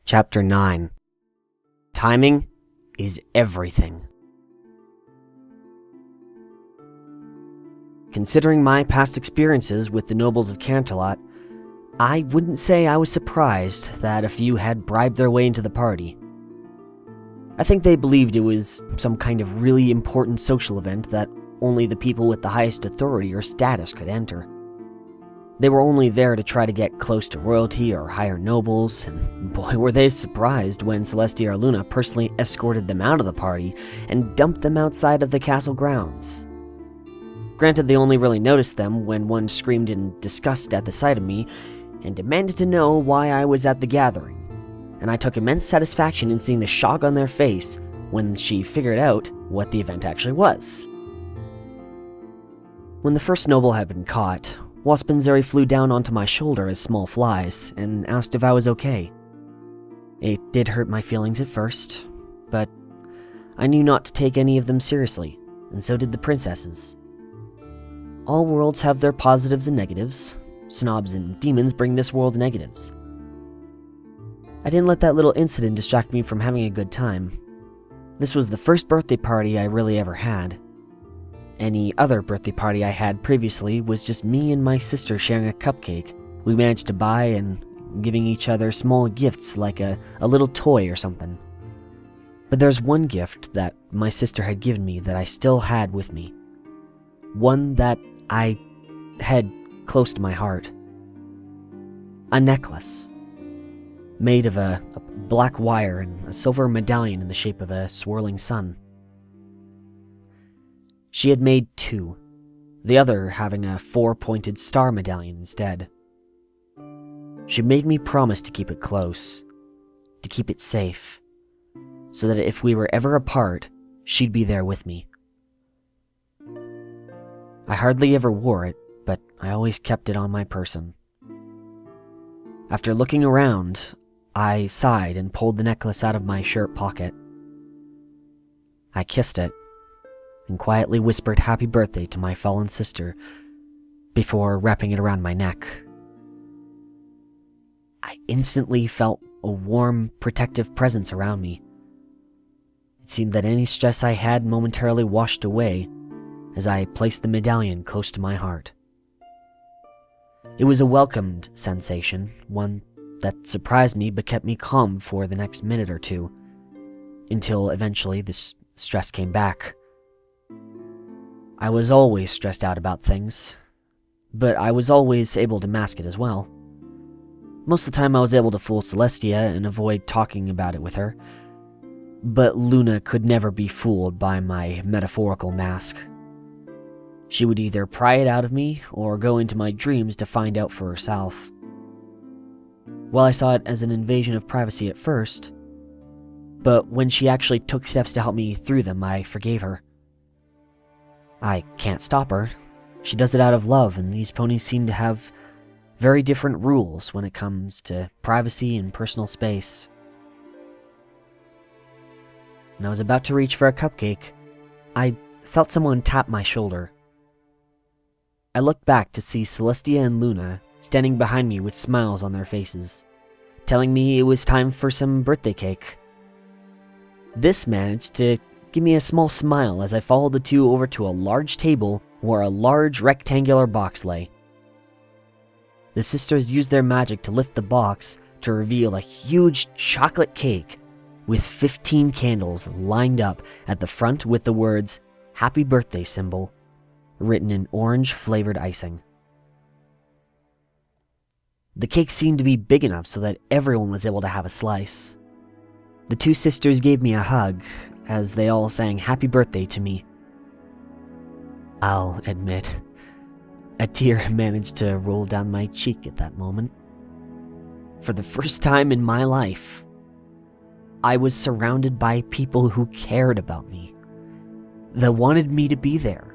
Chapter 9. Timing is everything. Considering my past experiences with the nobles of Canterlot, I wouldn't say I was surprised that a few had bribed their way into the party. I think they believed it was some kind of really important social event that only the people with the highest authority or status could enter. They were only there to try to get close to royalty or higher nobles, and boy were they surprised when Celestia or Luna personally escorted them out of the party and dumped them outside of the castle grounds. Granted, they only really noticed them when one screamed in disgust at the sight of me and demanded to know why I was at the gathering, and I took immense satisfaction in seeing the shock on their face when she figured out what the event actually was. When the first noble had been caught, Wasp and Zeri flew down onto my shoulder as small flies and asked if I was okay. It did hurt my feelings at first, but I knew not to take any of them seriously, and so did the princesses. All worlds have their positives and negatives. Snobs and demons bring this world's negatives. I didn't let that little incident distract me from having a good time. This was the first birthday party I really ever had. Any other birthday party I had previously was just me and my sister sharing a cupcake we managed to buy and giving each other small gifts like a little toy or something. But there's one gift that my sister had given me that I still had with me. One that I had close to my heart. A necklace. Made of a black wire and a silver medallion in the shape of a swirling sun. She had made two, the other having a four-pointed star medallion instead. She made me promise to keep it close, to keep it safe, so that if we were ever apart, she'd be there with me. I hardly ever wore it, but I always kept it on my person. After looking around, I sighed and pulled the necklace out of my shirt pocket. I kissed it, and quietly whispered happy birthday to my fallen sister before wrapping it around my neck. I instantly felt a warm, protective presence around me. It seemed that any stress I had momentarily washed away as I placed the medallion close to my heart. It was a welcomed sensation, one that surprised me but kept me calm for the next minute or two, until eventually this stress came back. I was always stressed out about things, but I was always able to mask it as well. Most of the time I was able to fool Celestia and avoid talking about it with her, but Luna could never be fooled by my metaphorical mask. She would either pry it out of me or go into my dreams to find out for herself. While I saw it as an invasion of privacy at first, but when she actually took steps to help me through them, I forgave her. I can't stop her. She does it out of love, and these ponies seem to have very different rules when it comes to privacy and personal space. When I was about to reach for a cupcake, I felt someone tap my shoulder. I looked back to see Celestia and Luna standing behind me with smiles on their faces, telling me it was time for some birthday cake. This managed to give me a small smile as I followed the two over to a large table where a large rectangular box lay. The sisters used their magic to lift the box to reveal a huge chocolate cake with 15 candles lined up at the front with the words "Happy Birthday" symbol written in orange-flavored icing. The cake seemed to be big enough so that everyone was able to have a slice. The two sisters gave me a hug as they all sang happy birthday to me. I'll admit, a tear managed to roll down my cheek at that moment. For the first time in my life, I was surrounded by people who cared about me, that wanted me to be there,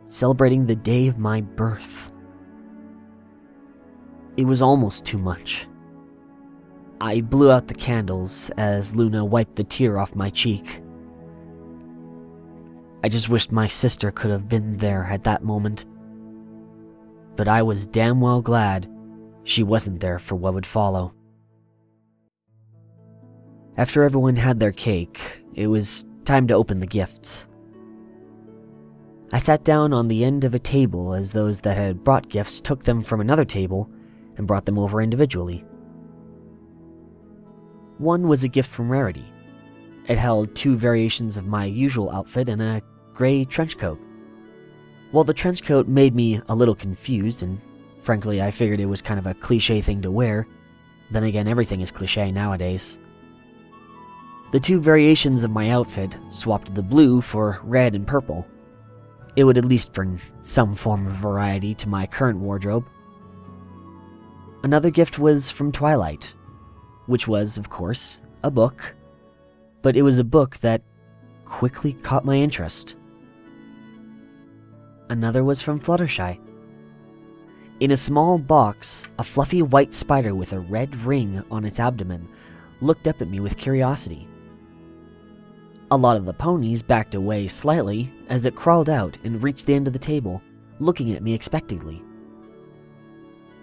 celebrating the day of my birth. It was almost too much. I blew out the candles as Luna wiped the tear off my cheek. I just wished my sister could have been there at that moment. But I was damn well glad she wasn't there for what would follow. After everyone had their cake, it was time to open the gifts. I sat down on the end of a table as those that had brought gifts took them from another table and brought them over individually. One was a gift from Rarity. It held 2 variations of my usual outfit and a gray trench coat. While the trench coat made me a little confused, and frankly I figured it was kind of a cliche thing to wear, then again everything is cliche nowadays. The 2 variations of my outfit swapped the blue for red and purple. It would at least bring some form of variety to my current wardrobe. Another gift was from Twilight, which was, of course, a book, but it was a book that quickly caught my interest. Another was from Fluttershy. In a small box, a fluffy white spider with a red ring on its abdomen looked up at me with curiosity. A lot of the ponies backed away slightly as it crawled out and reached the end of the table, looking at me expectantly.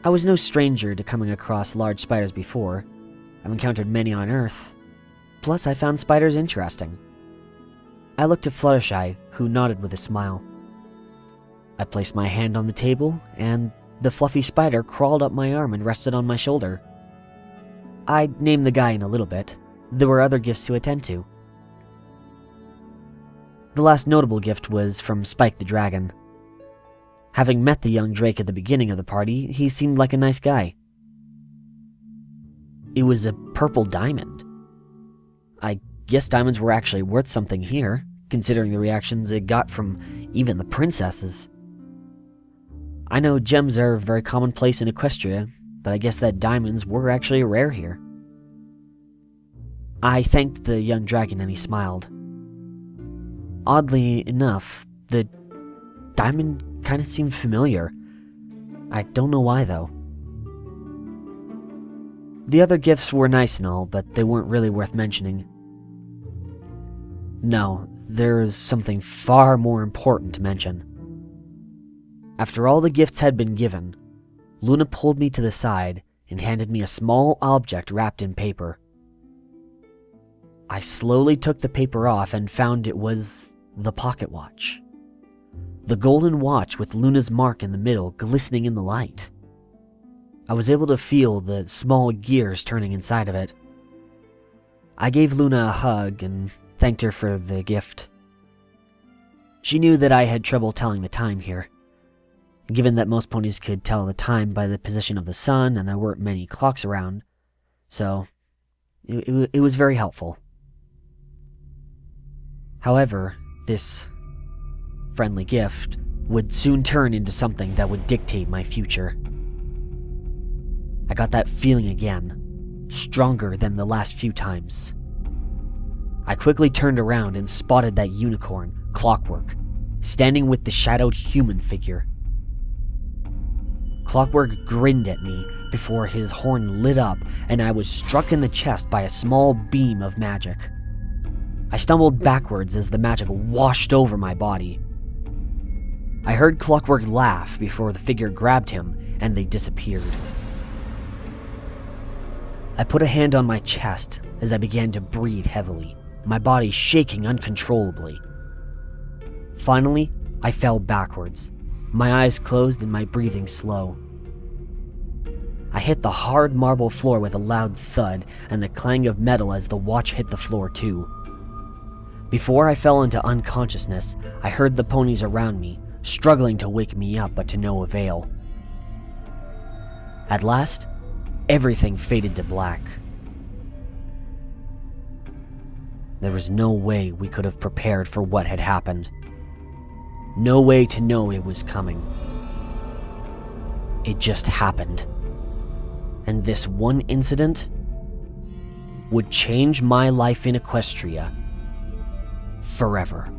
I was no stranger to coming across large spiders before. I've encountered many on Earth. Plus, I found spiders interesting. I looked at Fluttershy, who nodded with a smile. I placed my hand on the table, and the fluffy spider crawled up my arm and rested on my shoulder. I'd name the guy in a little bit. There were other gifts to attend to. The last notable gift was from Spike the Dragon. Having met the young Drake at the beginning of the party, he seemed like a nice guy. It was a purple diamond. I guess diamonds were actually worth something here, considering the reactions it got from even the princesses. I know gems are very commonplace in Equestria, but I guess that diamonds were actually rare here. I thanked the young dragon and he smiled. Oddly enough, the diamond kind of seemed familiar. I don't know why though. The other gifts were nice and all, but they weren't really worth mentioning. No, there's something far more important to mention. After all the gifts had been given, Luna pulled me to the side and handed me a small object wrapped in paper. I slowly took the paper off and found it was the pocket watch. The golden watch with Luna's mark in the middle glistening in the light. I was able to feel the small gears turning inside of it. I gave Luna a hug and thanked her for the gift. She knew that I had trouble telling the time here, given that most ponies could tell the time by the position of the sun and there weren't many clocks around, so it was very helpful. However, this friendly gift would soon turn into something that would dictate my future. I got that feeling again, stronger than the last few times. I quickly turned around and spotted that unicorn, Clockwork, standing with the shadowed human figure. Clockwork grinned at me before his horn lit up and I was struck in the chest by a small beam of magic. I stumbled backwards as the magic washed over my body. I heard Clockwork laugh before the figure grabbed him and they disappeared. I put a hand on my chest as I began to breathe heavily, my body shaking uncontrollably. Finally, I fell backwards, my eyes closed and my breathing slow. I hit the hard marble floor with a loud thud and the clang of metal as the watch hit the floor too. Before I fell into unconsciousness, I heard the ponies around me, struggling to wake me up but to no avail. At last, everything faded to black. There was no way we could have prepared for what had happened. No way to know it was coming. It just happened. And this one incident would change my life in Equestria forever.